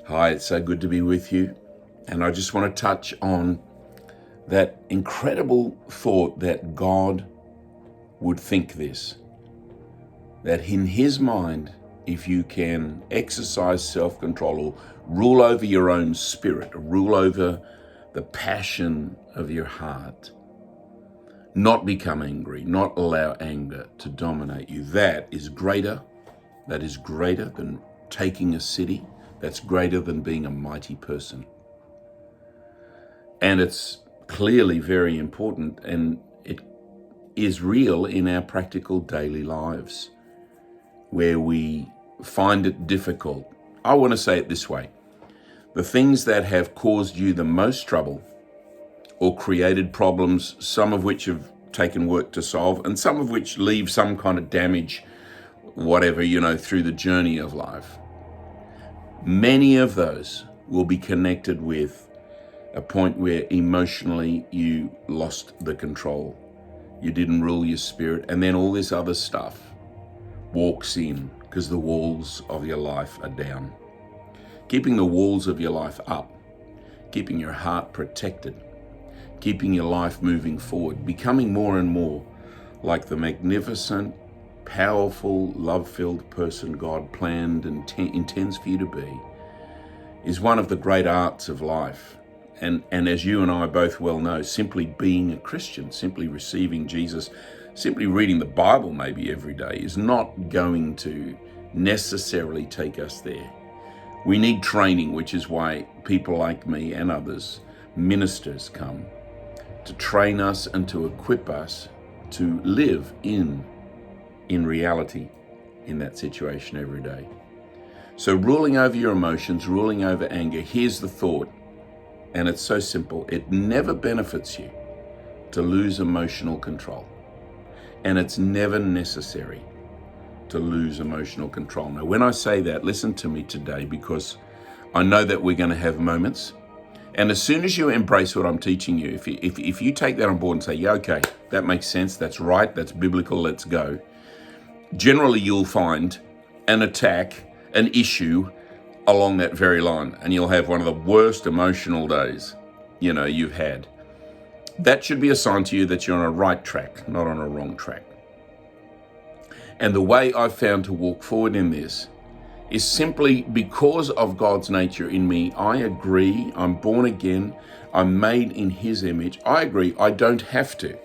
Hi, it's so good to be with you. And I just want to touch on that incredible thought that God would think this, that in his mind, if you can exercise self-control or rule over your own spirit, rule over the passion of your heart, not become angry, not allow anger to dominate you, that is greater than taking a city. That's greater than being a mighty person. And it's clearly very important, and it is real in our practical daily lives where we find it difficult. I want to say it this way. The things that have caused you the most trouble or created problems, some of which have taken work to solve and some of which leave some kind of damage, whatever, through the journey of life. Many of those will be connected with a point where emotionally you lost the control. You didn't rule your spirit, and then all this other stuff walks in because the walls of your life are down. Keeping the walls of your life up, keeping your heart protected, keeping your life moving forward, becoming more and more like the magnificent, powerful, love-filled person God planned and intends for you to be, is one of the great arts of life. And as you and I both well know, simply being a Christian, simply receiving Jesus, simply reading the Bible maybe every day is not going to necessarily take us there. We need training, which is why people like me and others, ministers, come to train us and to equip us to live in reality in that situation every day. So ruling over your emotions, ruling over anger, here's the thought, and it's so simple. It never benefits you to lose emotional control, and it's never necessary to lose emotional control. Now, when I say that, listen to me today, because I know that we're going to have moments, and as soon as you embrace what I'm teaching you, if you take that on board and say, yeah, okay, that makes sense, that's right, that's biblical, let's go, generally you'll find an attack, an issue along that very line, and you'll have one of the worst emotional days you've had. That should be a sign to you that you're on a right track, not on a wrong track. And the way I've found to walk forward in this is simply because of God's nature in me. I agree, I'm born again, I'm made in his image. I agree, I don't have to.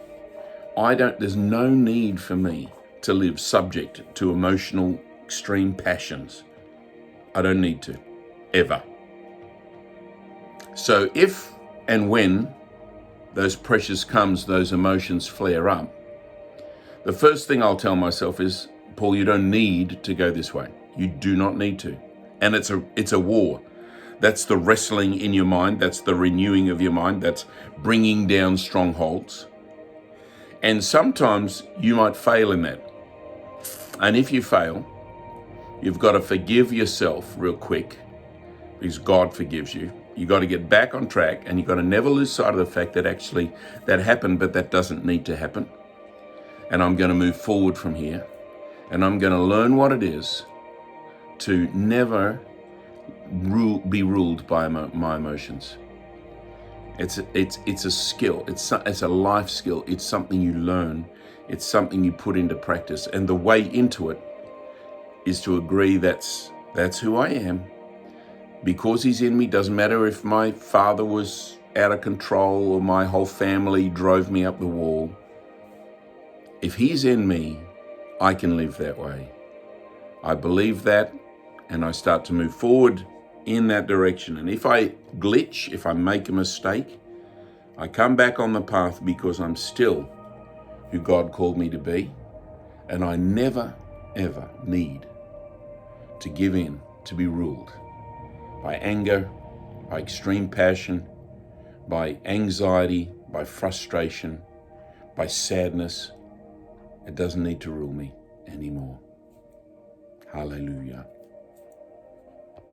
There's no need for me to live subject to emotional extreme passions. I don't need to, ever. So if and when those pressures comes, those emotions flare up, the first thing I'll tell myself is, Paul, you don't need to go this way. You do not need to. And it's a war. That's the wrestling in your mind. That's the renewing of your mind. That's bringing down strongholds. And sometimes you might fail in that. And if you fail, you've got to forgive yourself real quick, because God forgives you. You got to get back on track, and you got to never lose sight of the fact that actually that happened, but that doesn't need to happen. And I'm going to move forward from here, and I'm going to learn what it is to never be ruled by my emotions. It's a skill. It's a life skill. It's something you learn. It's something you put into practice. And the way into it is to agree that's who I am. Because he's in me, doesn't matter if my father was out of control or my whole family drove me up the wall. If he's in me, I can live that way. I believe that, and I start to move forward in that direction. And if I glitch, if I make a mistake, I come back on the path because I'm still who God called me to be. And I never, ever need to give in, to be ruled by anger, by extreme passion, by anxiety, by frustration, by sadness. It doesn't need to rule me anymore. Hallelujah.